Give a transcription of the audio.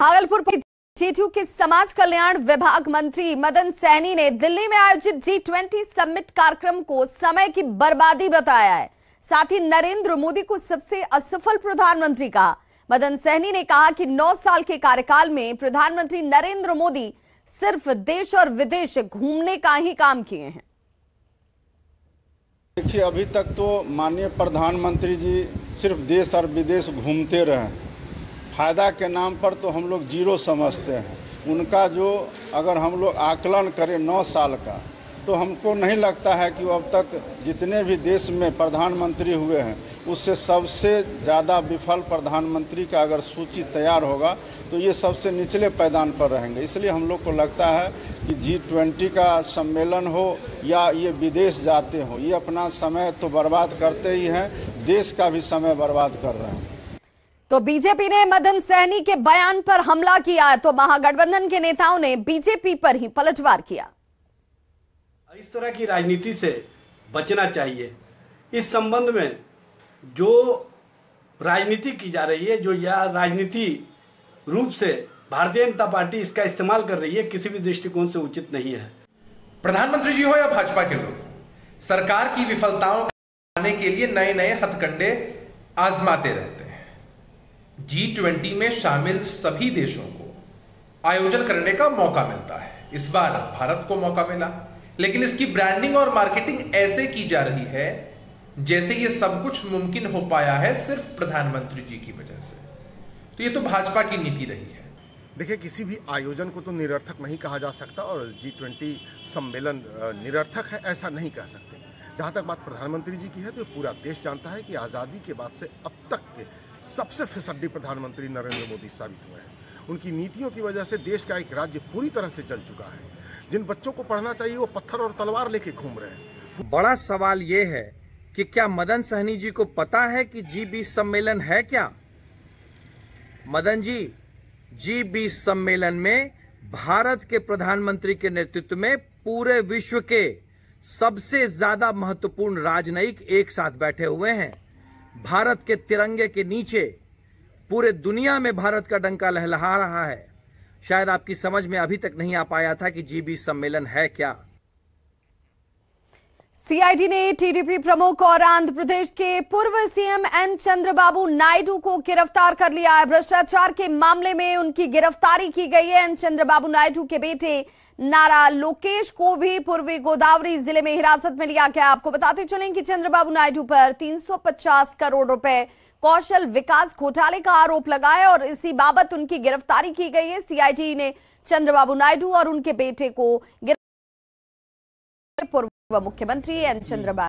Bhagalpur JDU के समाज कल्याण विभाग मंत्री मदन सहनी ने दिल्ली में आयोजित G20 समिट कार्यक्रम को समय की बर्बादी बताया है। साथ ही नरेंद्र मोदी को सबसे असफल प्रधानमंत्री कहा। मदन सहनी ने कहा कि 9 साल के कार्यकाल में प्रधानमंत्री नरेंद्र मोदी सिर्फ देश और विदेश घूमने का ही काम किए हैं। देखिए, अभी तक तो माननीय प्रधानमंत्री जी सिर्फ देश और विदेश घूमते रहे। फायदा के नाम पर तो हम लोग जीरो समझते हैं। उनका जो अगर हम लोग आकलन करें 9 साल का, तो हमको नहीं लगता है कि वो अब तक जितने भी देश में प्रधानमंत्री हुए हैं उससे सबसे ज़्यादा विफल प्रधानमंत्री का अगर सूची तैयार होगा तो ये सबसे निचले पायदान पर रहेंगे। इसलिए हम लोग को लगता है कि G20 का सम्मेलन हो या ये विदेश जाते हो, ये अपना समय तो बर्बाद करते ही हैं, देश का भी समय बर्बाद कर रहे हैं। तो बीजेपी ने मदन सहनी के बयान पर हमला किया तो महागठबंधन के नेताओं ने बीजेपी पर ही पलटवार किया। इस तरह की राजनीति से बचना चाहिए। इस संबंध में जो राजनीति की जा रही है, जो यह राजनीति रूप से भारतीय जनता पार्टी इसका इस्तेमाल कर रही है, किसी भी दृष्टिकोण से उचित नहीं है। प्रधानमंत्री जी हो या भाजपा के लोग, सरकार की विफलताओं को आने के लिए नए नए हथकंडे आजमाते रहते हैं। G20 में शामिल सभी देशों को आयोजन करने का मौका मिलता है। इस बार भारत को मौका मिला, लेकिन इसकी ब्रांडिंग और मार्केटिंग ऐसे की जा रही है जैसे ये सब कुछ मुमकिन हो पाया है सिर्फ प्रधानमंत्री जी की वजह से। तो ये तो भाजपा की नीति रही है। देखिए, किसी भी आयोजन को तो निरर्थक नहीं कहा जा सकता और G20 सम्मेलन निरर्थक है ऐसा नहीं कह सकते। जहां तक बात प्रधानमंत्री जी की है तो पूरा देश जानता है कि आज़ादी के बाद से अब तक के सबसे फिसड्डी प्रधानमंत्री नरेंद्र मोदी साबित हुए हैं। उनकी नीतियों की वजह से देश का एक राज्य पूरी तरह से जल चुका है। जिन बच्चों को पढ़ना चाहिए वो पत्थर और तलवार लेके घूम रहे हैं। बड़ा सवाल ये है कि क्या मदन सहनी जी को पता है कि G20 सम्मेलन है क्या? मदन जी, G20 सम्मेलन में भारत के प्रधानमंत्री के नेतृत्व में पूरे विश्व के सबसे ज्यादा महत्वपूर्ण राजनयिक एक साथ बैठे हुए हैं। भारत के तिरंगे के नीचे पूरे दुनिया में भारत का डंका लहलहा रहा है। शायद आपकी समझ में अभी तक नहीं आ पाया था कि G20 सम्मेलन है क्या। सीआईडी ने टीडीपी प्रमुख और आंध्र प्रदेश के पूर्व सीएम एन चंद्रबाबू नायडू को गिरफ्तार कर लिया है। भ्रष्टाचार के मामले में उनकी गिरफ्तारी की गई है। एन चंद्रबाबू नायडू के बेटे नारा लोकेश को भी पूर्वी गोदावरी जिले में हिरासत में लिया गया। आपको बताते चलें कि चंद्रबाबू नायडू पर 350 करोड़ रुपए कौशल विकास घोटाले का आरोप लगा है और इसी बाबत उनकी गिरफ्तारी की गई है। सीआईडी ने चंद्रबाबू नायडू और उनके बेटे को पूर्व मुख्यमंत्री एन चंद्रबाबू